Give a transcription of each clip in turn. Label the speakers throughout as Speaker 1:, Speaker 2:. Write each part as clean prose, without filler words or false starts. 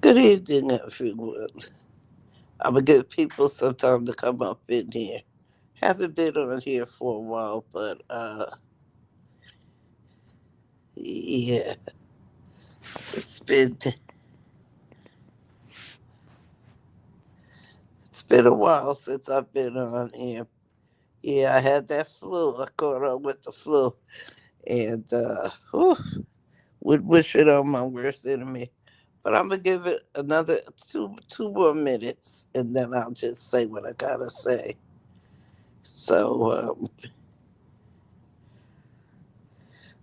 Speaker 1: Good evening, everyone. I'm gonna give people some time to come up in here. Haven't been on here for a while, but yeah, it's been it's been a while since I've been on here. Yeah, I had that flu. I caught on with the flu, and would wish it on my worst enemy. But I'm gonna give it another two more minutes, and then I'll just say what I gotta say. So,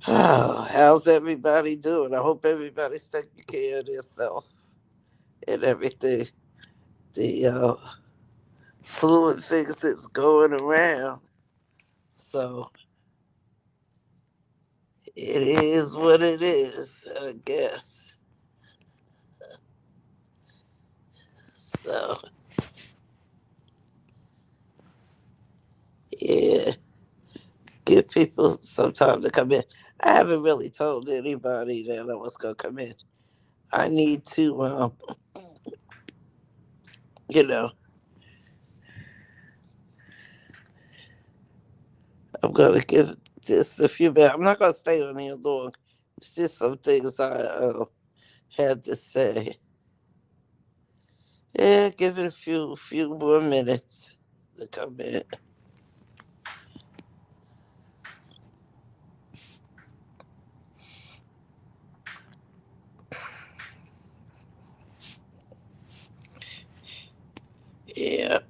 Speaker 1: how's everybody doing? I hope everybody's taking care of themselves and everything. The fluid things that's going around. So it is what it is, I guess. So yeah, give people some time to come in. I haven't really told anybody that I was gonna come in. I need to, you know, I'm gonna give just a few minutes. I'm not gonna stay on here long. It's just some things I had to say. Yeah, give it a few more minutes to come in. Yeah,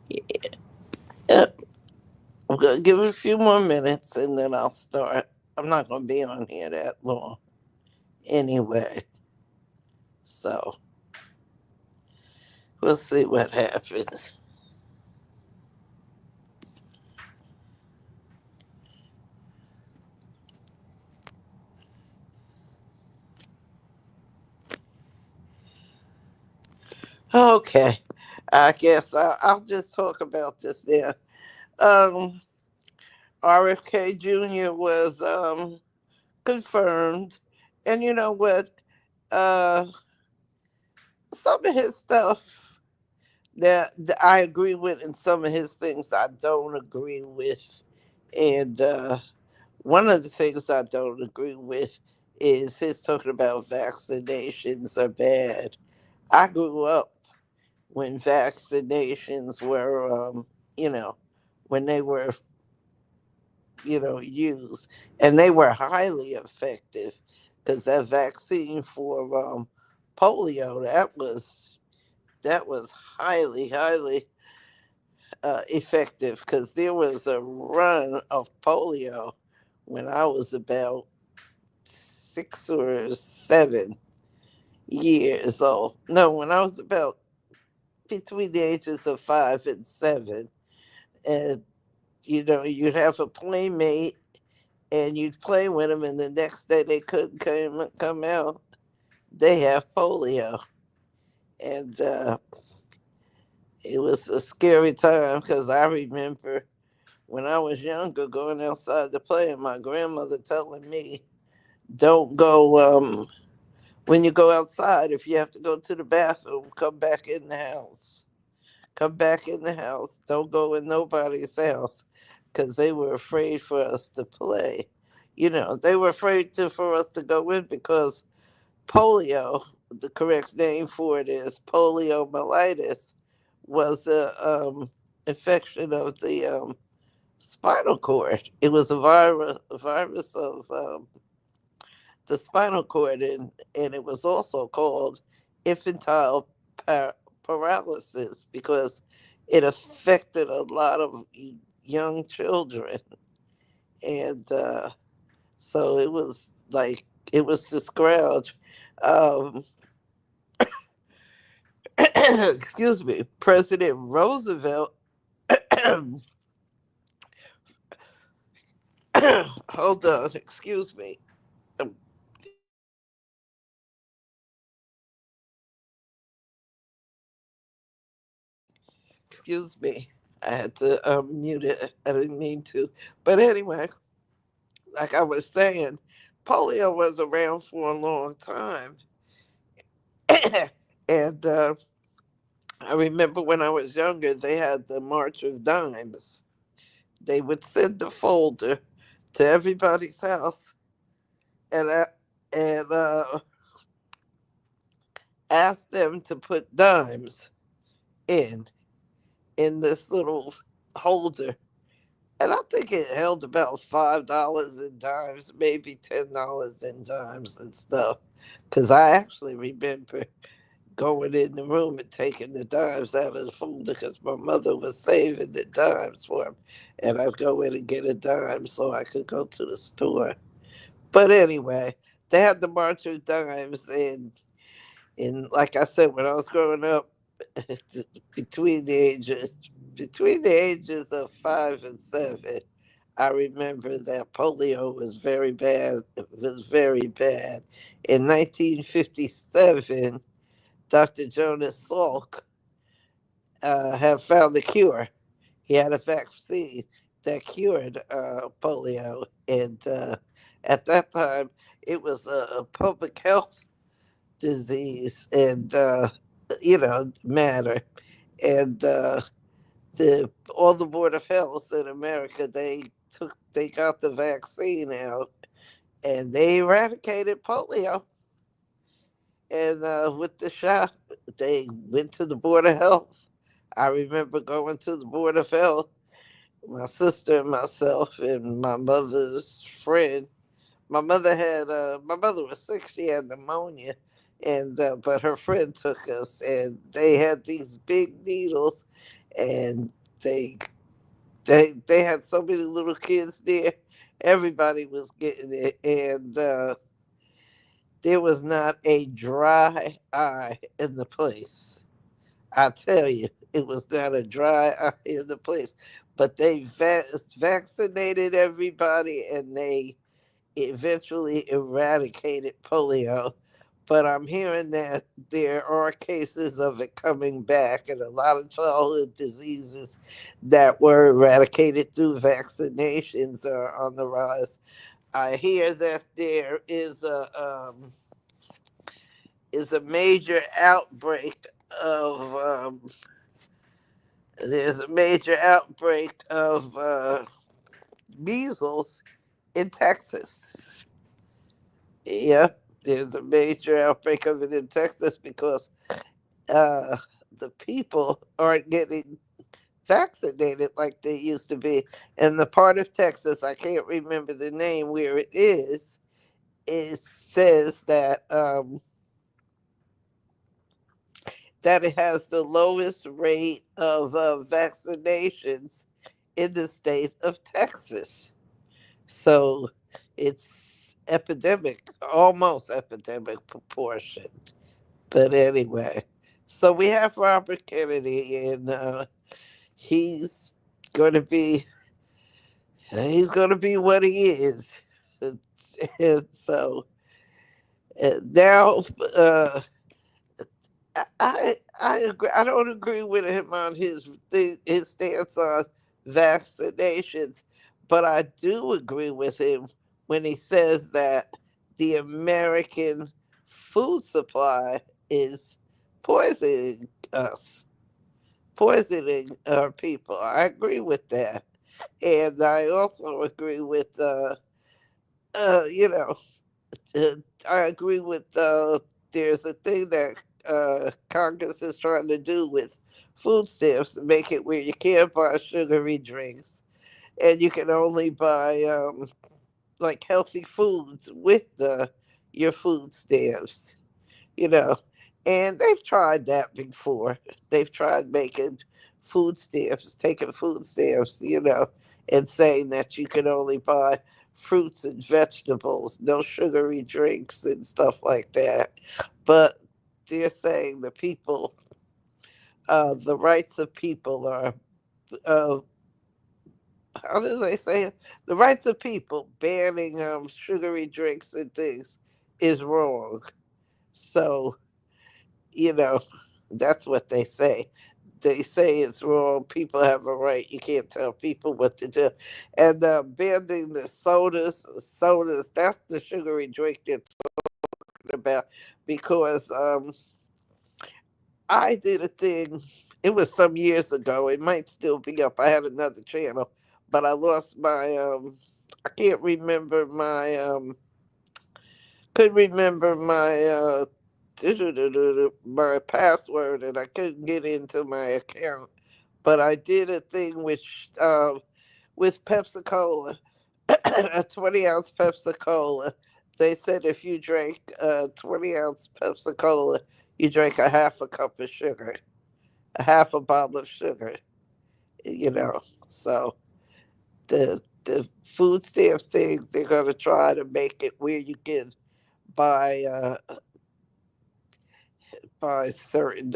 Speaker 1: yeah. I'm gonna give it a few more minutes and then I'll start. I'm not gonna be on here that long anyway, so we'll see what happens. Okay, I guess I'll just talk about this now. Um, RFK Jr. was confirmed, and you know what? Uh, some of his stuff that I agree with, and some of his things I don't agree with. And one of the things I don't agree with is his talking about vaccinations are bad. I grew up when vaccinations were, you know, when they were, used, and they were highly effective because that vaccine for polio that was highly effective because there was a run of polio when I was about 6 or 7 years old. No, when I was about between the ages of 5 and 7. And, you'd have a playmate and you'd play with them, and the next day they couldn't come out. They have polio. And it was a scary time because I remember when I was younger going outside to play, and my grandmother telling me, don't go, when you go outside, if you have to go to the bathroom, come back in the house. Come back in the house. Don't go in nobody's house because they were afraid for us to play. They were afraid for us to go in because polio, the correct name for it is poliomyelitis, was a infection of the spinal cord. It was a virus of the spinal cord, and it was also called infantile par- paralysis because it affected a lot of young children. And so it was like, it was described. Um, excuse me, President Roosevelt. Hold on, excuse me. Um, Excuse me. I had to mute it. I didn't mean to. But anyway, like I was saying, polio was around for a long time. And I remember when I was younger, they had the March of Dimes. They would send the folder to everybody's house and ask them to put dimes in in this little holder. And I think it held about $5 in dimes, maybe $10 in dimes and stuff. Because I actually remember going in the room and taking the dimes out of the folder because my mother was saving the dimes for me. And I'd go in and get a dime so I could go to the store. But anyway, they had the March of Dimes, and like I said, when I was growing up, between the ages between the ages of 5 and 7, I remember that polio was very bad. It was very bad. In 1957, Dr. Jonas Salk had found the cure. He had a vaccine that cured polio, and at that time, it was a public health disease, and matter, and the all the board of health in America, they got the vaccine out, and they eradicated polio. And with the shot, they went to the board of health. I remember going to the board of health, my sister and myself and my mother's friend. My mother was sick. She had pneumonia, and but her friend took us, and they had these big needles, and they they had so many little kids there. Everybody was getting it, and there was not a dry eye in the place. I tell you, it was not a dry eye in the place. But they vaccinated everybody, and they eventually eradicated polio. But I'm hearing that there are cases of it coming back, and a lot of childhood diseases that were eradicated through vaccinations are on the rise. I hear that there is a major outbreak of there's a major outbreak of measles in Texas. Yep, there's a major outbreak of it in Texas because uh, the people aren't getting vaccinated like they used to be. And the part of Texas, I can't remember the name where it is, it says that it has the lowest rate of vaccinations in the state of Texas. So it's epidemic, almost epidemic proportion. But anyway, so we have Robert Kennedy, and he's going to be what he is. And so now I agree. I don't agree with him on his stance on vaccinations, but I do agree with him when he says that the American food supply is poisoning us, poisoning our people. I agree with that, and I also agree with uh, you know uh, I agree with there's a thing that Congress is trying to do with food stamps to make it where you can't buy sugary drinks and you can only buy like healthy foods with your food stamps, you know. And they've tried that before. They've tried making food stamps, taking food stamps, and saying that you can only buy fruits and vegetables, no sugary drinks and stuff like that. But they're saying the rights of people are, uh, how do they say it? The rights of people banning sugary drinks and things is wrong. So, you know, that's what they say. they say it's wrong. People have a right. You can't tell people what to do. And banning the sodas, that's the sugary drink they're talking about. Because I did a thing, it was some years ago. It might still be up. I had another channel, but I lost my, I can't remember my, could remember my, my password, and I couldn't get into my account. But I did a thing with Pepsi Cola, a 20-ounce Pepsi Cola. They said if you drank a 20-ounce Pepsi Cola, you drank a half a cup of sugar, a half a bottle of sugar, you know. So the food stamp thing, they're going to try to make it where you can buy buy certain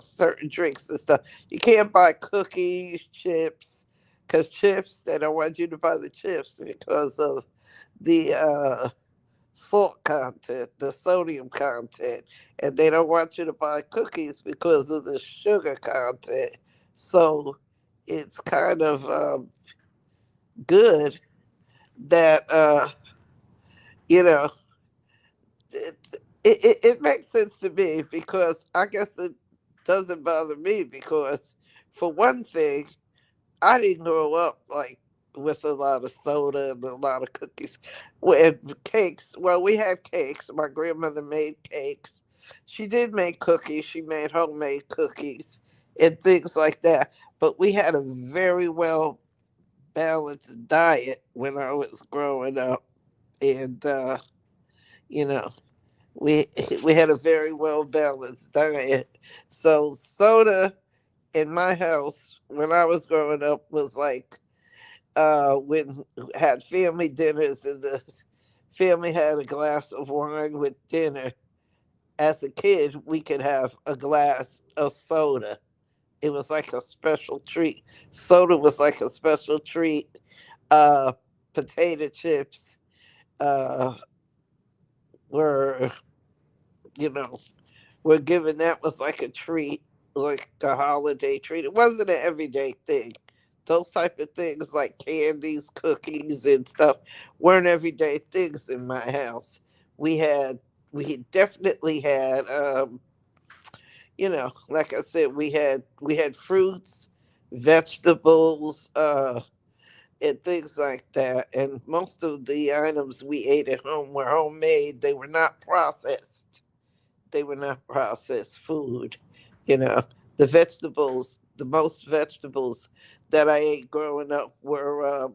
Speaker 1: certain drinks and stuff. You can't buy cookies, chips, because chips, they don't want you to buy the chips because of the salt content, the sodium content, and they don't want you to buy cookies because of the sugar content. So it's kind of good that you know it, it makes sense to me, because I guess it doesn't bother me because, for one thing, I didn't grow up like with a lot of soda and a lot of cookies. And cakes. Well, we had cakes. My grandmother made cakes. She did make cookies. She made homemade cookies and things like that. But we had a very well balanced diet when I was growing up, and you know, we we had a very well balanced diet. So soda in my house when I was growing up was like when had family dinners and the family had a glass of wine with dinner. As a kid, we could have a glass of soda. It was like a special treat. Soda was like a special treat. Uh, Potato chips uh, were, you know, were given. That was like a treat, like a holiday treat. It wasn't an everyday thing. Those type of things like candies, cookies, and stuff weren't everyday things in my house. We had, we definitely had, like I said, we had fruits, vegetables, and things like that. And most of the items we ate at home were homemade. They were not processed. They were not processed food. You know, the most vegetables that I ate growing up were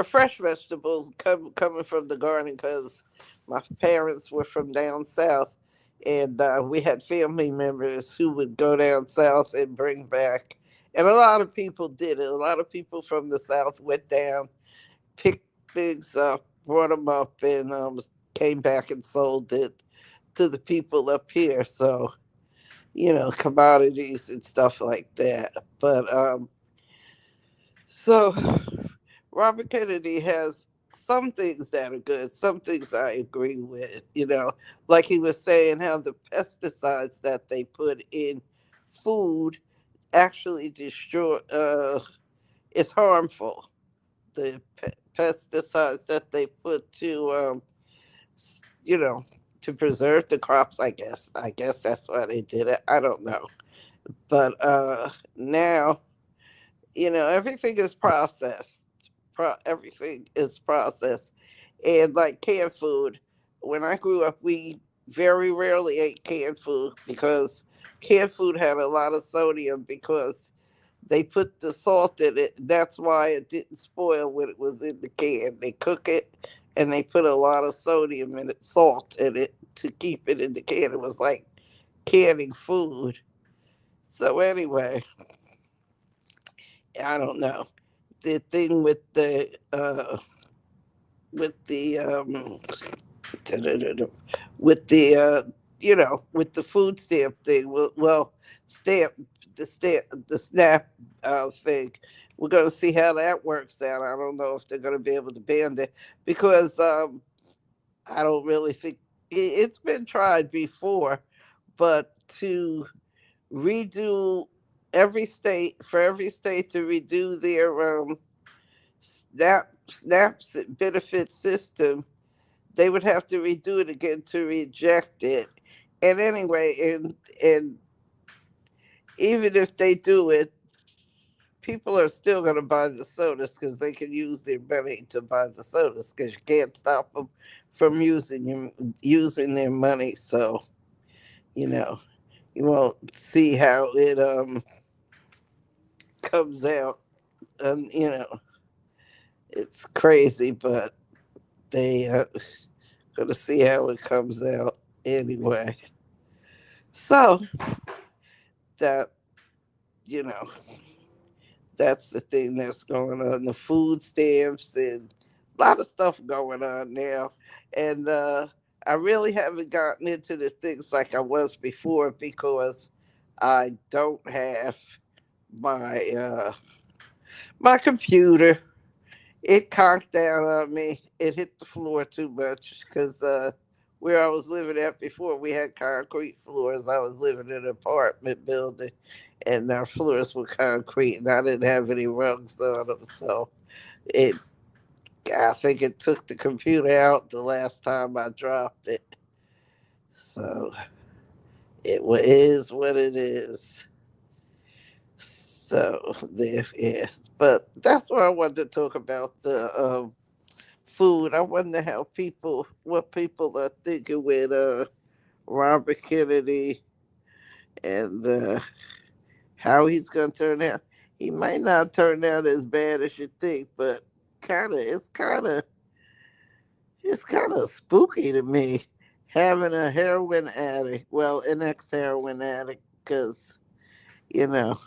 Speaker 1: fresh vegetables coming from the garden, because my parents were from down south, and we had family members who would go down south and bring back. And a lot of people did it. A lot of people from the south went down, picked things up, brought them up, and came back and sold it to the people up here. So, commodities and stuff like that. But so Robert Kennedy has some things that are good, some things I agree with, like he was saying how the pesticides that they put in food actually destroy, it's harmful. The pesticides that they put you know, to preserve the crops, I guess. I guess that's why they did it. I don't know. But now, everything is processed. Everything is processed. And like canned food, when I grew up, we very rarely ate canned food because canned food had a lot of sodium because they put the salt in it. That's why it didn't spoil when it was in the can. They cook it and they put a lot of sodium in it, salt in it to keep it in the can. It was like canning food. So anyway, I don't know. The thing with the with the with the food stamp thing. Well, stamp the SNAP thing. We're going to see how that works out. I don't know if they're going to be able to ban it because I don't really think it's been tried before, but to redo every state to redo their SNAP benefit system. They would have to redo it again to reject it. And anyway, and even if they do it, people are still going to buy the sodas because they can use their money to buy the sodas because you can't stop them from using their money. So you know you won't see how it comes out, and it's crazy, but they gonna see how it comes out anyway. So that you know that's the thing that's going on. The food stamps and a lot of stuff going on now. And I really haven't gotten into the things like I was before because I don't have my my computer. It conked down on me. It hit the floor too much because where I was living at before, we had concrete floors. I was living in an apartment building, and our floors were concrete, and I didn't have any rungs on them. So it, I think it took the computer out the last time I dropped it. So is what it is. So there is, but that's what I wanted to talk about the food. I wonder what people are thinking with Robert Kennedy and how he's gonna turn out. He might not turn out as bad as you think, but kind of it's kind of spooky to me having a heroin addict, well, an ex-heroin addict, because you know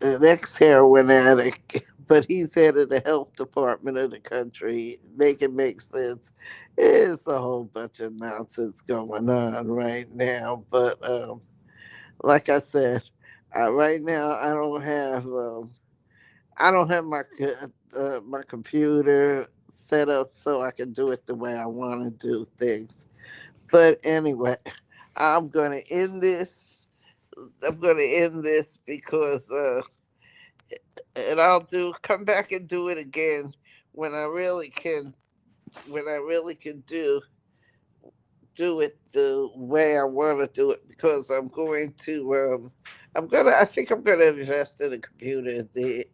Speaker 1: an ex-heroin addict, but he's head of the health department of the country. Make it make sense. It's a whole bunch of nonsense going on right now. But like I said, right now I don't have my computer set up so I can do it the way I want to do things. But anyway, I'm gonna end this. I'm gonna end this because and I'll do come back and do it again when I really can when I really can do it the way I want to do it because I think I'm gonna invest in a computer the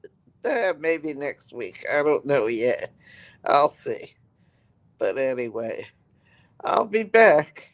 Speaker 1: maybe next week. I don't know yet. I'll see. But anyway, I'll be back.